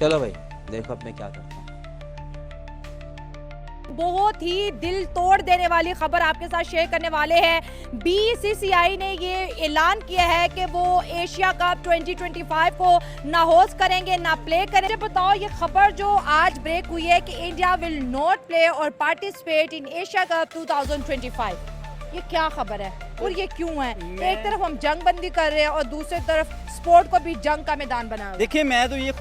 चलो भाई देखो अब मैं क्या करता हूँ। बहुत ही दिल तोड़ देने वाली खबर आपके साथ शेयर करने वाले हैं। बीसीसीआई ने ये ऐलान किया है कि वो एशिया कप 2025 को ना होस्ट करेंगे ना प्ले करेंगे। बताओ ये खबर जो आज ब्रेक हुई है कि इंडिया विल नॉट प्ले और पार्टिसिपेट इन एशिया कप 2025, ये क्या खबर है और ये क्यों है? एक तरफ हम जंग बंदी कर रहे हैं और दूसरी तरफ स्पोर्ट को भी जंग का मैदान बना हुआ है। देखिए मैं तो ये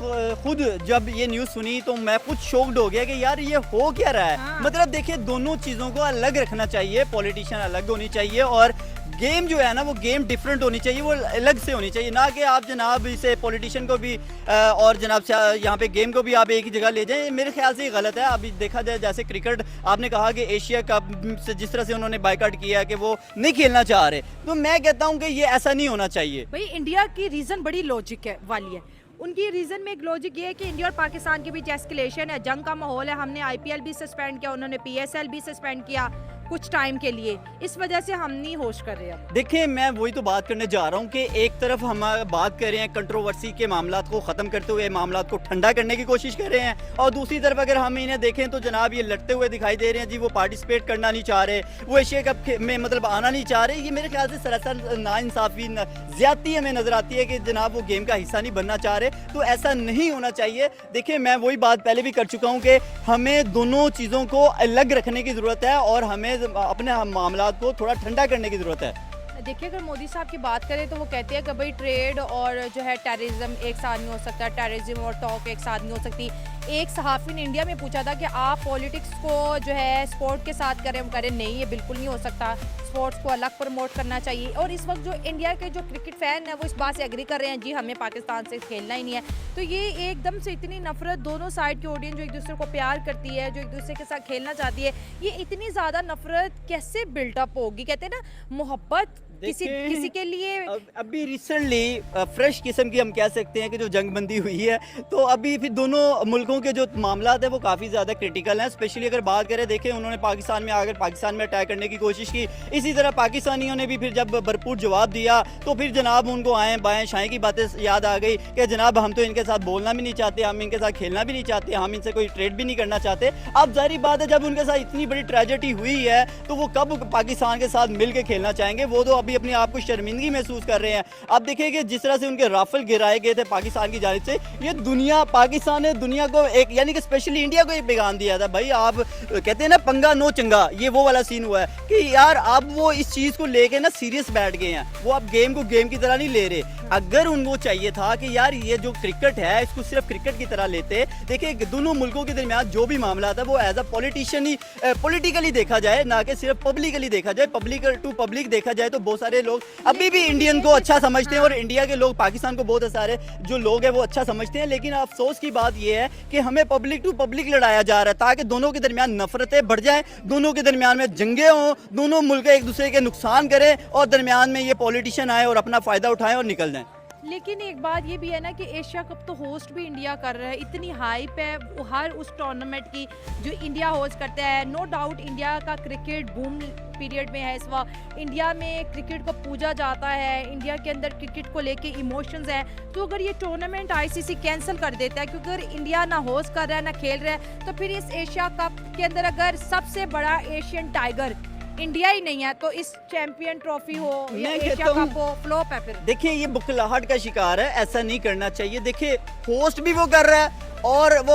खुद जब ये न्यूज़ सुनी तो मैं खुद शॉक्ड हो गया कि यार ये हो क्या रहा है। हाँ। मतलब देखिए दोनों चीज़ों को अलग रखना चाहिए, पॉलिटिशियन अलग होनी चाहिए और गेम जो है ना वो गेम डिफरेंट होनी चाहिए, वो अलग से होनी चाहिए, ना कि आप जनाब इसे पॉलिटिशियन को भी और जनाब यहाँ पे गेम को भी आप एक ही जगह ले जाएं। मेरे ख्याल से ये गलत है। अभी देखा जाए जैसे क्रिकेट आपने कहा कि एशिया कप से जिस तरह से उन्होंने बायकॉट किया कि वो नहीं खेलना चाह रहे, तो मैं कहता हूँ कि ये ऐसा नहीं होना चाहिए। भाई इंडिया की रीजन बड़ी लॉजिक है वाली है। उनकी रीजन में एक लॉजिक ये है कि इंडिया और पाकिस्तान के बीच एस्केलेशन है, जंग का माहौल है, हमने आईपीएल भी सस्पेंड किया, उन्होंने पीएसएल भी सस्पेंड किया कुछ टाइम के लिए, इस वजह से हम नहीं होस्ट कर रहे हैं। देखिए मैं वही तो बात करने जा रहा हूँ कि एक तरफ हम बात कर रहे हैं कंट्रोवर्सी के मामला को ख़त्म करते हुए मामला को ठंडा करने की कोशिश कर रहे हैं, और दूसरी तरफ अगर हम इन्हें देखें तो जनाब ये लड़ते हुए दिखाई दे रहे हैं जी। वो पार्टिसिपेट करना नहीं चाह रहे, वो एशिया कप में मतलब आना नहीं चाह रहे। ये मेरे ख्याल से सरासर नाइंसाफ़ी ज़्यादती हमें नज़र आती है कि जनाब वो गेम का हिस्सा नहीं बनना चाह रहे, तो ऐसा नहीं होना चाहिए। देखिए मैं वही बात पहले भी कर चुका हूँ कि हमें दोनों चीज़ों को अलग रखने की ज़रूरत है और हमें अपने मामला को थोड़ा ठंडा करने की ज़रूरत है। देखिए अगर मोदी साहब की बात करें तो वो कहते हैं कि भाई ट्रेड और जो है टेररिज्म एक साथ नहीं हो सकता, टेररिज्म और टॉक एक साथ नहीं हो सकती। एक सहाफ़ी ने इंडिया में पूछा था कि आप पॉलिटिक्स को जो है स्पोर्ट के साथ करें, हम करें नहीं, ये बिल्कुल नहीं हो सकता, स्पोर्ट्स को अलग प्रमोट करना चाहिए। और इस वक्त जो इंडिया के जो क्रिकेट फ़ैन है वो इस बात से एग्री कर रहे हैं जी हमें पाकिस्तान से खेलना ही नहीं है। तो ये एकदम से इतनी नफरत, दोनों साइड की ऑडियंस जो एक दूसरे को प्यार करती है, जो एक दूसरे के साथ खेलना चाहती है, ये इतनी ज़्यादा नफरत कैसे बिल्टअप होगी? कहते हैं ना मोहब्बत किसी के लिए अभी रिसेंटली फ्रेश किस्म की हम कह सकते हैं कि जो जंगबंदी हुई है, तो अभी फिर दोनों मुल्कों के जो मामला है वो काफ़ी ज़्यादा क्रिटिकल हैं। स्पेशली अगर बात करें, देखें उन्होंने पाकिस्तान में आकर पाकिस्तान में अटैक करने की कोशिश की, इसी तरह पाकिस्तानियों ने भी फिर जब भरपूर जवाब दिया तो फिर जनाब उनको आएँ बाएँ शाएँ की बातें याद आ गई कि जनाब हम तो इनके साथ बोलना भी नहीं चाहते, हम इनके साथ खेलना भी नहीं चाहते, हम इनसे कोई ट्रेड भी नहीं करना चाहते। अब जाहिर बात है जब उनके साथ इतनी बड़ी ट्रेजेडी हुई है तो वो कब पाकिस्तान के साथ मिल के खेलना चाहेंगे? वो तो अभी अपने आप को शर्मिंदगी महसूस कर रहे हैं। अब देखिए कि जिस तरह से उनके राफेल गिराए गए थे पाकिस्तान की जानिब से, ये दुनिया, पाकिस्तान ने दुनिया को एक यानी कि स्पेशली इंडिया को एक पैगाम दिया था, भाई आप कहते हैं ना पंगा नो चंगा, ये वो वाला सीन हुआ है कि यार अब वो इस चीज़ को लेके ना सीरियस बैठ गए हैं। वो अब गेम को गेम की तरह नहीं ले रहे। अगर उनको चाहिए था कि यार ये जो क्रिकेट है इसको सिर्फ क्रिकेट की तरह लेते, देखिए दोनों मुल्कों के दरमियान जो भी मामला था वो एज अ पॉलिटिशियन ही पॉलिटिकली देखा जाए, ना कि सिर्फ पब्लिकली देखा जाए। पब्लिक टू पब्लिक देखा जाए तो बहुत सारे लोग अभी भी इंडियन को अच्छा समझते हैं और इंडिया के लोग पाकिस्तान को बहुत सारे जो लोग हैं वो अच्छा समझते हैं। लेकिन अफसोस की बात यह है कि हमें पब्लिक टू पब्लिक लड़ाया जा रहा है ताकि दोनों के दरमियान नफरतें बढ़ जाएं, दोनों के दरमियान में जंगें हों, दोनों मुल्क एक दूसरे के नुकसान करें और दरमियान में ये पॉलिटिशियन आए और अपना फ़ायदा उठाएं और निकल जाएं। लेकिन एक बात ये भी है ना कि एशिया कप तो होस्ट भी इंडिया कर रहा है, इतनी हाइप है हर उस टूर्नामेंट की जो इंडिया होस्ट करता है। नो डाउट इंडिया का क्रिकेट बूम पीरियड में है इस वक्त, इंडिया में क्रिकेट को पूजा जाता है, इंडिया के अंदर क्रिकेट को लेके इमोशंस हैं। तो अगर ये टूर्नामेंट आईसीसी कैंसिल कर देता है क्योंकि अगर इंडिया ना होस्ट कर रहा है ना खेल रहा है, तो फिर इस एशिया कप के अंदर अगर सबसे बड़ा एशियन टाइगर इंडिया ही नहीं है तो इस चैंपियन ट्रॉफी हो या एशिया कप हो, फ्लॉप है फिर। देखिए ये बुखलाहट का शिकार है, ऐसा नहीं करना चाहिए। देखिए होस्ट भी वो कर रहा है और वो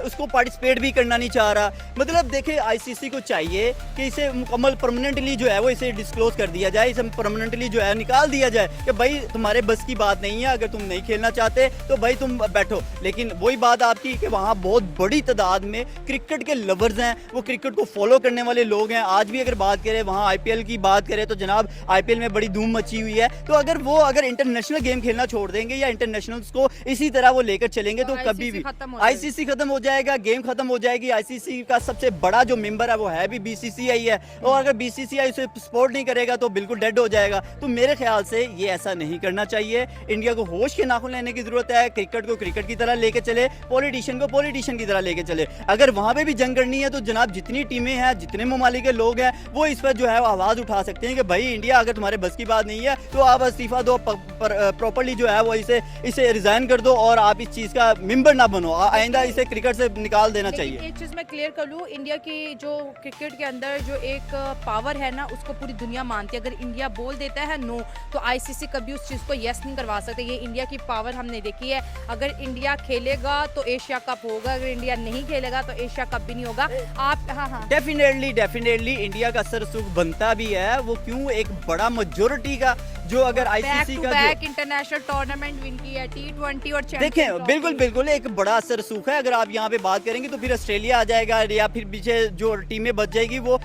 उसको पार्टिसिपेट भी करना नहीं चाह रहा। मतलब देखिए आईसीसी को चाहिए कि इसे मुकम्मल परमानेंटली जो है वो इसे डिस्क्लोज कर दिया जाए, इसे परमानेंटली जो है निकाल दिया जाए कि भाई तुम्हारे बस की बात नहीं है, अगर तुम नहीं खेलना चाहते तो भाई तुम बैठो। लेकिन वही बात आपकी कि वहाँ बहुत बड़ी तादाद में क्रिकेट के लवर्स हैं, वो क्रिकेट को फॉलो करने वाले लोग हैं। आज भी अगर बात करें वहाँ आईपीएल की बात करें तो जनाब आईपीएल में बड़ी धूम मची हुई है। तो अगर इंटरनेशनल गेम खेलना छोड़ देंगे या इंटरनेशनल्स को इसी तरह वो लेकर चलेंगे तो कभी भी आईसीसी खत्म हो जाएगा, गेम खत्म हो जाएगी। आईसीसी का सबसे बड़ा जो मेंबर है वो है भी बीसीसीआई है, और अगर बीसीसीआई उसे सपोर्ट नहीं करेगा तो बिल्कुल डेड हो जाएगा। तो मेरे ख्याल से ये ऐसा नहीं करना चाहिए। इंडिया को होश के नाखून लेने की जरूरत है, क्रिकेट को क्रिकेट की तरह लेके चले, पॉलिटिशियन को पॉलिटिशियन की तरह लेके चले। अगर वहां पे भी जंग करनी है तो जनाब जितनी टीमें हैं, जितने ममालिक के लोग हैं, वो इस पर जो है आवाज उठा सकते हैं कि भाई इंडिया अगर तुम्हारे बस की बात नहीं है तो आप इस्तीफा दो, प्रॉपर्ली जो है वो इसे रिजाइन कर दो और आप इस चीज का मेंबर ना बनो, आइंदा इसे क्रिकेट से निकाल देना लेकिन चाहिए। एक चीज़ मैं क्लियर कर लूँ, इंडिया की जो क्रिकेट के अंदर जो एक पावर है ना, उसको पूरी दुनिया मानती है। अगर इंडिया बोल देता है नो, तो आईसीसी कभी उस चीज़ को यस नहीं करवा सकते। ये इंडिया की पावर हमने देखी है। अगर इंडिया खेलेगा तो एशिया कप होगा, अगर इंडिया नहीं खेलेगा तो एशिया कप भी नहीं होगा। आप हाँ डेफिनेटली इंडिया का सर सुख बनता भी है। वो क्यों, एक बड़ा मेजोरिटी का जो अगर आईसीसी का बैक इंटरनेशनल टूर्नामेंट विन किया, T20 और देखें, बिल्कुल एक बड़ा असर सूख है। अगर आप यहाँ पे बात करेंगे तो फिर ऑस्ट्रेलिया आ जाएगा, या फिर पीछे जो टीमें बच जाएगी वो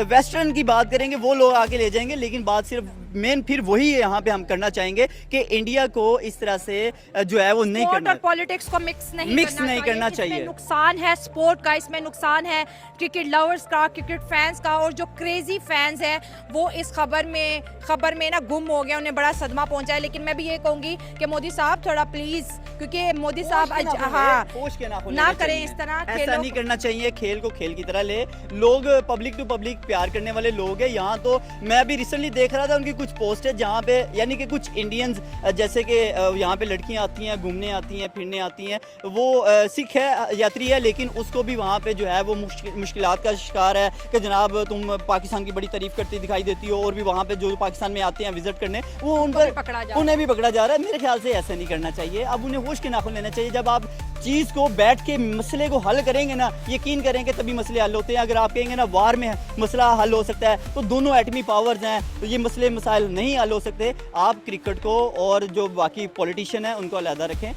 वेस्टर्न की बात करेंगे, वो लोग आके ले जाएंगे। लेकिन बात सिर्फ मेन फिर वही यहाँ पे हम करना चाहेंगे कि इंडिया को इस तरह से जो है वो नहीं करना, और पॉलिटिक्स को मिक्स नहीं करना चाहिए। इसमें नुकसान है स्पोर्ट का, इसमें नुकसान है क्रिकेट लवर्स का, क्रिकेट फैंस का। और जो क्रेजी फैंस हैं वो इस खबर में ना गुम हो गए, उन्हें बड़ा सदमा पहुंचा है। लेकिन मैं भी ये कहूंगी कि मोदी साहब थोड़ा प्लीज, क्योंकि मोदी साहब ना करें इस तरह, ऐसा नहीं करना चाहिए। खेल को खेल की तरह ले, लोग पब्लिक टू पब्लिक प्यार करने वाले लोग हैं यहाँ। तो मैं भी रिसेंटली देख रहा था उनकी कुछ पोस्ट है जहाँ पे यानी कि कुछ इंडियंस जैसे कि यहाँ पे लड़कियाँ आती हैं, घूमने आती हैं, फिरने आती हैं, वो सिख है, यात्री है, लेकिन उसको भी वहाँ पे जो है वो मुश्किलात का शिकार है कि जनाब तुम पाकिस्तान की बड़ी तारीफ करती दिखाई देती हो। और भी वहाँ पे जो पाकिस्तान में आते हैं विजिट करने, वो उन पर उन्हें भी पकड़ा जा रहा है। मेरे ख्याल से ऐसा नहीं करना चाहिए। अब उन्हें होश के नाखून लेना चाहिए। जब आप चीज़ को बैठ के मसले को हल करेंगे ना, यकीन करेंगे तभी मसले हल होते हैं। अगर आप कहेंगे ना वार में मसला हल हो सकता है, तो दोनों एटमी पावर्स हैं, तो ये मसले मसाइल नहीं हल हो सकते। आप क्रिकेट को और जो बाकी पॉलिटिशियन हैं उनको अलहदा रखें।